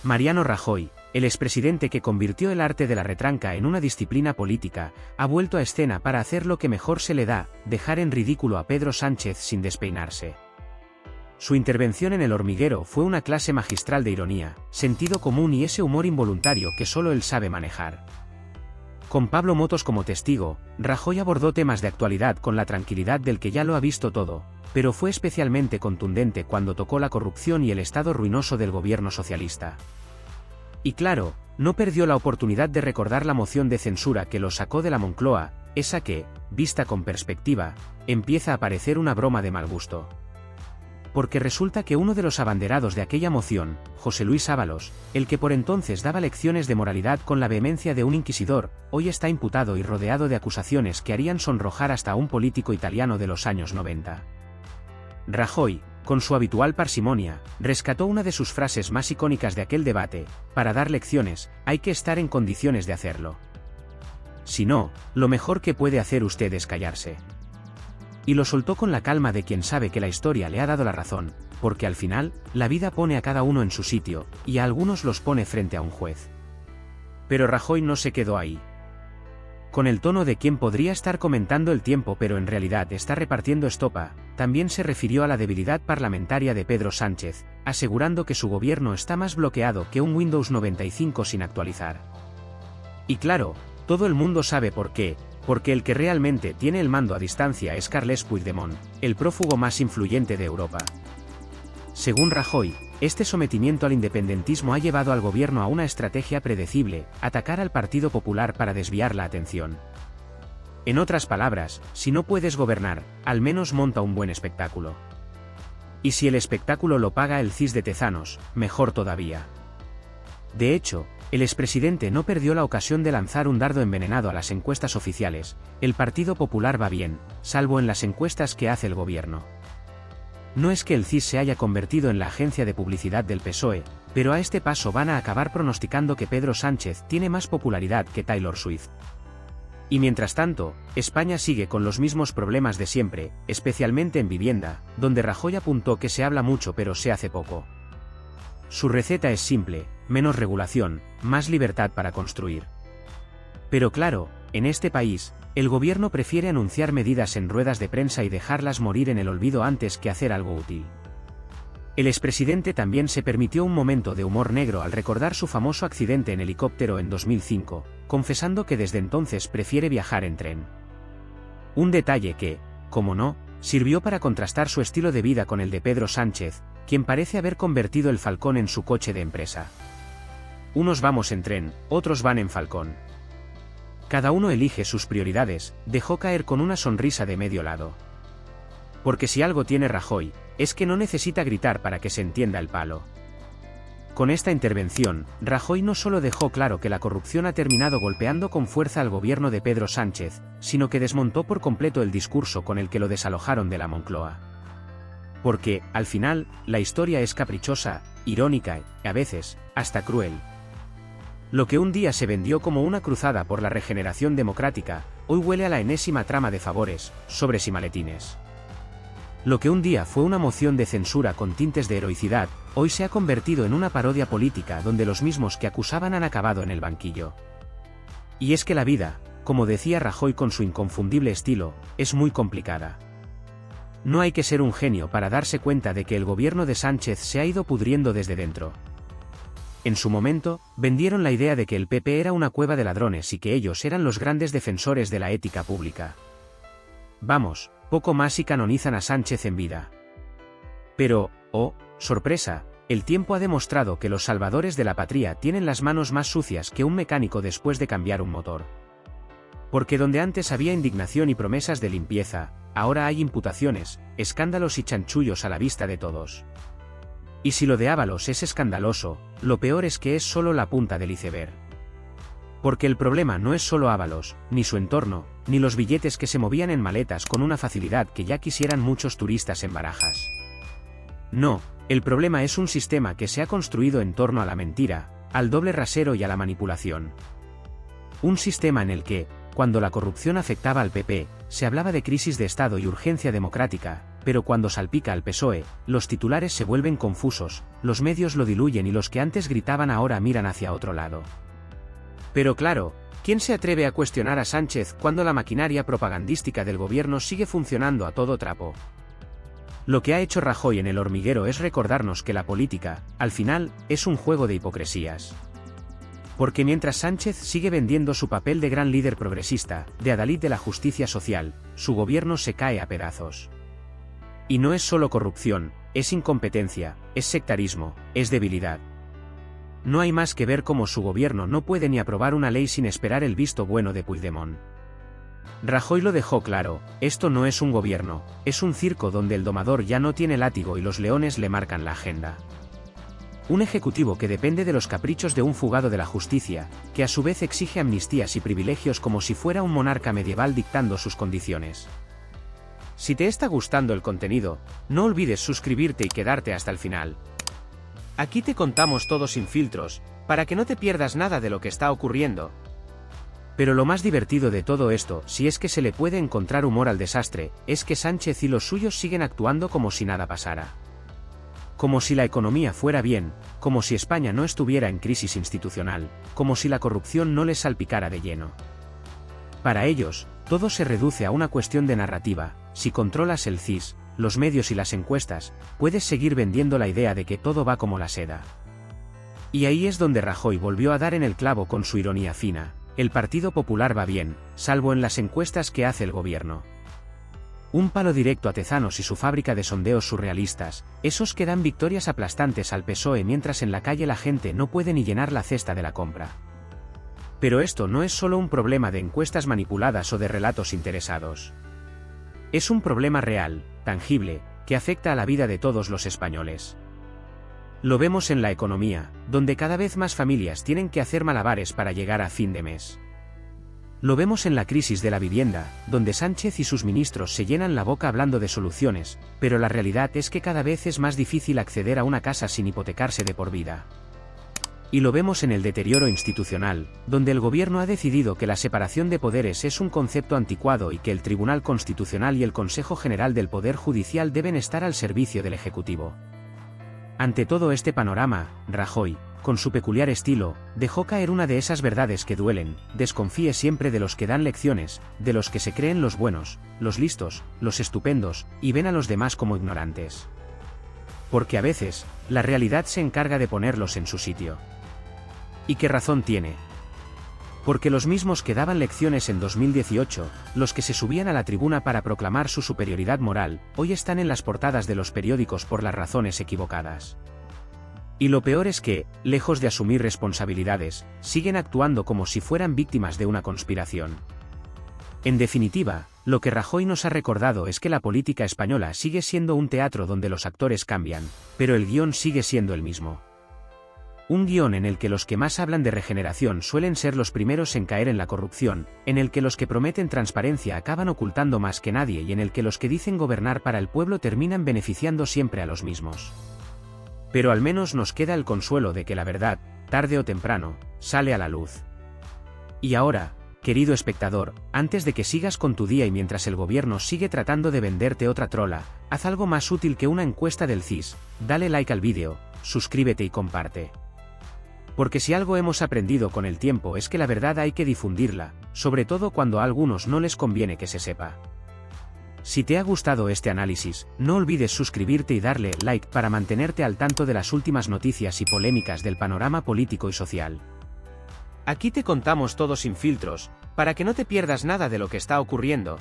Mariano Rajoy, el expresidente que convirtió el arte de la retranca en una disciplina política, ha vuelto a escena para hacer lo que mejor se le da, dejar en ridículo a Pedro Sánchez sin despeinarse. Su intervención en El Hormiguero fue una clase magistral de ironía, sentido común y ese humor involuntario que solo él sabe manejar. Con Pablo Motos como testigo, Rajoy abordó temas de actualidad con la tranquilidad del que ya lo ha visto todo, pero fue especialmente contundente cuando tocó la corrupción y el estado ruinoso del gobierno socialista. Y claro, no perdió la oportunidad de recordar la moción de censura que lo sacó de la Moncloa, esa que, vista con perspectiva, empieza a parecer una broma de mal gusto. Porque resulta que uno de los abanderados de aquella moción, José Luis Ábalos, el que por entonces daba lecciones de moralidad con la vehemencia de un inquisidor, hoy está imputado y rodeado de acusaciones que harían sonrojar hasta a un político italiano de los años 90. Rajoy, con su habitual parsimonia, rescató una de sus frases más icónicas de aquel debate: para dar lecciones, hay que estar en condiciones de hacerlo. Si no, lo mejor que puede hacer usted es callarse. Y lo soltó con la calma de quien sabe que la historia le ha dado la razón, porque al final, la vida pone a cada uno en su sitio, y a algunos los pone frente a un juez. Pero Rajoy no se quedó ahí. Con el tono de quien podría estar comentando el tiempo pero en realidad está repartiendo estopa, también se refirió a la debilidad parlamentaria de Pedro Sánchez, asegurando que su gobierno está más bloqueado que un Windows 95 sin actualizar. Y claro, todo el mundo sabe por qué. Porque el que realmente tiene el mando a distancia es Carles Puigdemont, el prófugo más influyente de Europa. Según Rajoy, este sometimiento al independentismo ha llevado al gobierno a una estrategia predecible: atacar al Partido Popular para desviar la atención. En otras palabras, si no puedes gobernar, al menos monta un buen espectáculo. Y si el espectáculo lo paga el CIS de Tezanos, mejor todavía. De hecho, el expresidente no perdió la ocasión de lanzar un dardo envenenado a las encuestas oficiales: el Partido Popular va bien, salvo en las encuestas que hace el gobierno. No es que el CIS se haya convertido en la agencia de publicidad del PSOE, pero a este paso van a acabar pronosticando que Pedro Sánchez tiene más popularidad que Taylor Swift. Y mientras tanto, España sigue con los mismos problemas de siempre, especialmente en vivienda, donde Rajoy apuntó que se habla mucho pero se hace poco. Su receta es simple: menos regulación, más libertad para construir. Pero claro, en este país, el gobierno prefiere anunciar medidas en ruedas de prensa y dejarlas morir en el olvido antes que hacer algo útil. El expresidente también se permitió un momento de humor negro al recordar su famoso accidente en helicóptero en 2005, confesando que desde entonces prefiere viajar en tren. Un detalle que, como no, sirvió para contrastar su estilo de vida con el de Pedro Sánchez, quien parece haber convertido el Falcón en su coche de empresa. Unos vamos en tren, otros van en Falcón. Cada uno elige sus prioridades, dejó caer con una sonrisa de medio lado. Porque si algo tiene Rajoy, es que no necesita gritar para que se entienda el palo. Con esta intervención, Rajoy no solo dejó claro que la corrupción ha terminado golpeando con fuerza al gobierno de Pedro Sánchez, sino que desmontó por completo el discurso con el que lo desalojaron de la Moncloa. Porque, al final, la historia es caprichosa, irónica y, a veces, hasta cruel. Lo que un día se vendió como una cruzada por la regeneración democrática, hoy huele a la enésima trama de favores, sobres y maletines. Lo que un día fue una moción de censura con tintes de heroicidad, hoy se ha convertido en una parodia política donde los mismos que acusaban han acabado en el banquillo. Y es que la vida, como decía Rajoy con su inconfundible estilo, es muy complicada. No hay que ser un genio para darse cuenta de que el gobierno de Sánchez se ha ido pudriendo desde dentro. En su momento, vendieron la idea de que el PP era una cueva de ladrones y que ellos eran los grandes defensores de la ética pública. Vamos, poco más y canonizan a Sánchez en vida. Pero, oh, sorpresa, el tiempo ha demostrado que los salvadores de la patria tienen las manos más sucias que un mecánico después de cambiar un motor. Porque donde antes había indignación y promesas de limpieza, ahora hay imputaciones, escándalos y chanchullos a la vista de todos. Y si lo de Ábalos es escandaloso, lo peor es que es solo la punta del iceberg. Porque el problema no es solo Ábalos, ni su entorno, ni los billetes que se movían en maletas con una facilidad que ya quisieran muchos turistas en Barajas. No, el problema es un sistema que se ha construido en torno a la mentira, al doble rasero y a la manipulación. Un sistema en el que, cuando la corrupción afectaba al PP, se hablaba de crisis de Estado y urgencia democrática, pero cuando salpica al PSOE, los titulares se vuelven confusos, los medios lo diluyen y los que antes gritaban ahora miran hacia otro lado. Pero claro, ¿quién se atreve a cuestionar a Sánchez cuando la maquinaria propagandística del gobierno sigue funcionando a todo trapo? Lo que ha hecho Rajoy en El Hormiguero es recordarnos que la política, al final, es un juego de hipocresías. Porque mientras Sánchez sigue vendiendo su papel de gran líder progresista, de adalid de la justicia social, su gobierno se cae a pedazos. Y no es solo corrupción, es incompetencia, es sectarismo, es debilidad. No hay más que ver cómo su gobierno no puede ni aprobar una ley sin esperar el visto bueno de Puigdemont. Rajoy lo dejó claro, esto no es un gobierno, es un circo donde el domador ya no tiene látigo y los leones le marcan la agenda. Un ejecutivo que depende de los caprichos de un fugado de la justicia, que a su vez exige amnistías y privilegios como si fuera un monarca medieval dictando sus condiciones. Si te está gustando el contenido, no olvides suscribirte y quedarte hasta el final. Aquí te contamos todo sin filtros, para que no te pierdas nada de lo que está ocurriendo. Pero lo más divertido de todo esto, si es que se le puede encontrar humor al desastre, es que Sánchez y los suyos siguen actuando como si nada pasara. Como si la economía fuera bien, como si España no estuviera en crisis institucional, como si la corrupción no les salpicara de lleno. Para ellos, todo se reduce a una cuestión de narrativa. Si controlas el CIS, los medios y las encuestas, puedes seguir vendiendo la idea de que todo va como la seda. Y ahí es donde Rajoy volvió a dar en el clavo con su ironía fina. El Partido Popular va bien, salvo en las encuestas que hace el gobierno. Un palo directo a Tezanos y su fábrica de sondeos surrealistas, esos que dan victorias aplastantes al PSOE mientras en la calle la gente no puede ni llenar la cesta de la compra. Pero esto no es solo un problema de encuestas manipuladas o de relatos interesados. Es un problema real, tangible, que afecta a la vida de todos los españoles. Lo vemos en la economía, donde cada vez más familias tienen que hacer malabares para llegar a fin de mes. Lo vemos en la crisis de la vivienda, donde Sánchez y sus ministros se llenan la boca hablando de soluciones, pero la realidad es que cada vez es más difícil acceder a una casa sin hipotecarse de por vida. Y lo vemos en el deterioro institucional, donde el gobierno ha decidido que la separación de poderes es un concepto anticuado y que el Tribunal Constitucional y el Consejo General del Poder Judicial deben estar al servicio del Ejecutivo. Ante todo este panorama, Rajoy, con su peculiar estilo, dejó caer una de esas verdades que duelen: desconfíe siempre de los que dan lecciones, de los que se creen los buenos, los listos, los estupendos, y ven a los demás como ignorantes. Porque a veces, la realidad se encarga de ponerlos en su sitio. ¿Y qué razón tiene? Porque los mismos que daban lecciones en 2018, los que se subían a la tribuna para proclamar su superioridad moral, hoy están en las portadas de los periódicos por las razones equivocadas. Y lo peor es que, lejos de asumir responsabilidades, siguen actuando como si fueran víctimas de una conspiración. En definitiva, lo que Rajoy nos ha recordado es que la política española sigue siendo un teatro donde los actores cambian, pero el guión sigue siendo el mismo. Un guión en el que los que más hablan de regeneración suelen ser los primeros en caer en la corrupción, en el que los que prometen transparencia acaban ocultando más que nadie y en el que los que dicen gobernar para el pueblo terminan beneficiando siempre a los mismos. Pero al menos nos queda el consuelo de que la verdad, tarde o temprano, sale a la luz. Y ahora, querido espectador, antes de que sigas con tu día y mientras el gobierno sigue tratando de venderte otra trola, haz algo más útil que una encuesta del CIS, dale like al vídeo, suscríbete y comparte. Porque si algo hemos aprendido con el tiempo es que la verdad hay que difundirla, sobre todo cuando a algunos no les conviene que se sepa. Si te ha gustado este análisis, no olvides suscribirte y darle like para mantenerte al tanto de las últimas noticias y polémicas del panorama político y social. Aquí te contamos todo sin filtros, para que no te pierdas nada de lo que está ocurriendo.